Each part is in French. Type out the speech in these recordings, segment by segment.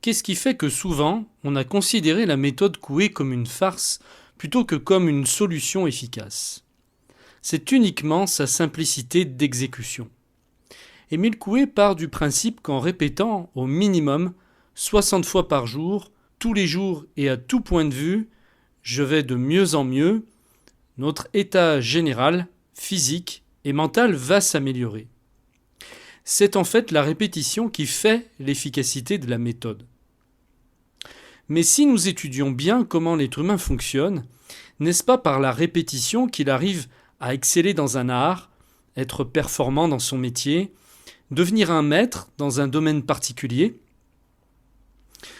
qu'est-ce qui fait que souvent, on a considéré la méthode Coué comme une farce plutôt que comme une solution efficace? C'est uniquement sa simplicité d'exécution. Émile Coué part du principe qu'en répétant au minimum 60 fois par jour, tous les jours et à tout point de vue, je vais de mieux en mieux, notre état général, physique et mental va s'améliorer. C'est en fait la répétition qui fait l'efficacité de la méthode. Mais si nous étudions bien comment l'être humain fonctionne, n'est-ce pas par la répétition qu'il arrive à exceller dans un art, être performant dans son métier, devenir un maître dans un domaine particulier?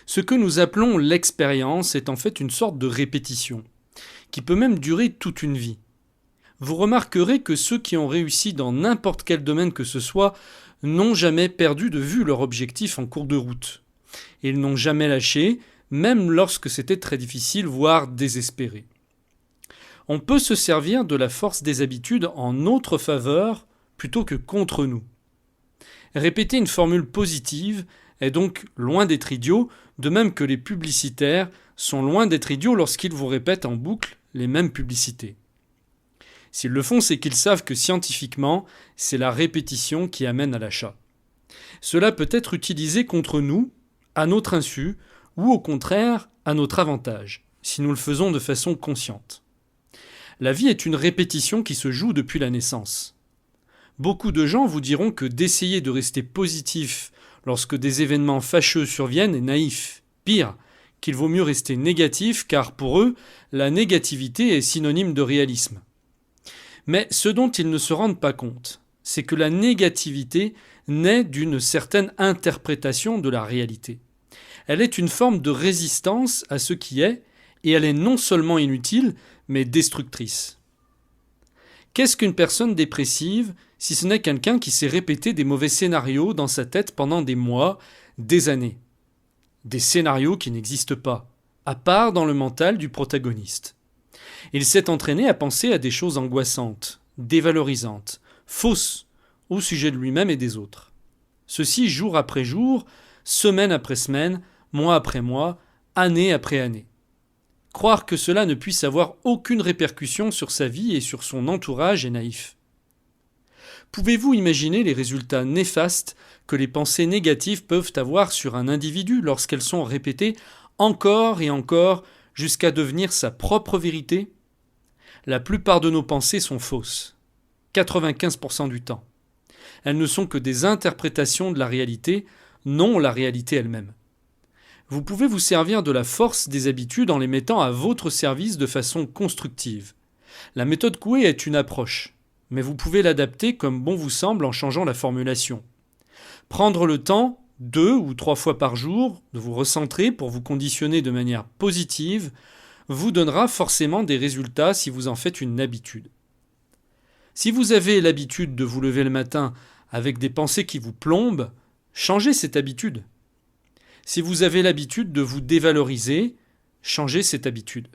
Ce que nous appelons l'expérience est en fait une sorte de répétition, qui peut même durer toute une vie. Vous remarquerez que ceux qui ont réussi dans n'importe quel domaine que ce soit n'ont jamais perdu de vue leur objectif en cours de route. Ils n'ont jamais lâché, même lorsque c'était très difficile, voire désespéré. On peut se servir de la force des habitudes en notre faveur plutôt que contre nous. Répéter une formule positive est donc loin d'être idiot, de même que les publicitaires sont loin d'être idiots lorsqu'ils vous répètent en boucle les mêmes publicités. S'ils le font, c'est qu'ils savent que scientifiquement, c'est la répétition qui amène à l'achat. Cela peut être utilisé contre nous, à notre insu, ou au contraire, à notre avantage, si nous le faisons de façon consciente. La vie est une répétition qui se joue depuis la naissance. Beaucoup de gens vous diront que d'essayer de rester positif lorsque des événements fâcheux surviennent est naïf. Pire, qu'il vaut mieux rester négatif car pour eux, la négativité est synonyme de réalisme. Mais ce dont ils ne se rendent pas compte, c'est que la négativité naît d'une certaine interprétation de la réalité. Elle est une forme de résistance à ce qui est, et elle est non seulement inutile, mais destructrice. Qu'est-ce qu'une personne dépressive si ce n'est quelqu'un qui s'est répété des mauvais scénarios dans sa tête pendant des mois, des années? Des scénarios qui n'existent pas, à part dans le mental du protagoniste. Il s'est entraîné à penser à des choses angoissantes, dévalorisantes, fausses au sujet de lui-même et des autres. Ceci jour après jour, semaine après semaine, mois après mois, année après année. Croire que cela ne puisse avoir aucune répercussion sur sa vie et sur son entourage est naïf. Pouvez-vous imaginer les résultats néfastes que les pensées négatives peuvent avoir sur un individu lorsqu'elles sont répétées encore et encore jusqu'à devenir sa propre vérité? La plupart de nos pensées sont fausses, 95% du temps. Elles ne sont que des interprétations de la réalité, non la réalité elle-même. Vous pouvez vous servir de la force des habitudes en les mettant à votre service de façon constructive. La méthode Coué est une approche, mais vous pouvez l'adapter comme bon vous semble en changeant la formulation. Prendre le temps, 2 ou 3 fois par jour, de vous recentrer pour vous conditionner de manière positive, vous donnera forcément des résultats si vous en faites une habitude. Si vous avez l'habitude de vous lever le matin avec des pensées qui vous plombent, changez cette habitude. Si vous avez l'habitude de vous dévaloriser, changez cette habitude.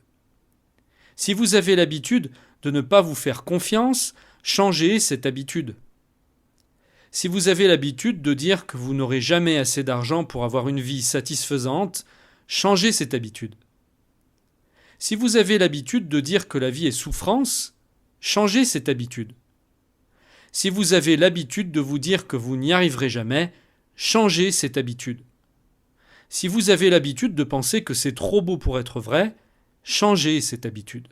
Si vous avez l'habitude de ne pas vous faire confiance, changez cette habitude. Si vous avez l'habitude de dire que vous n'aurez jamais assez d'argent pour avoir une vie satisfaisante, changez cette habitude. Si vous avez l'habitude de dire que la vie est souffrance, changez cette habitude. Si vous avez l'habitude de vous dire que vous n'y arriverez jamais, changez cette habitude. Si vous avez l'habitude de penser que c'est trop beau pour être vrai, changez cette habitude.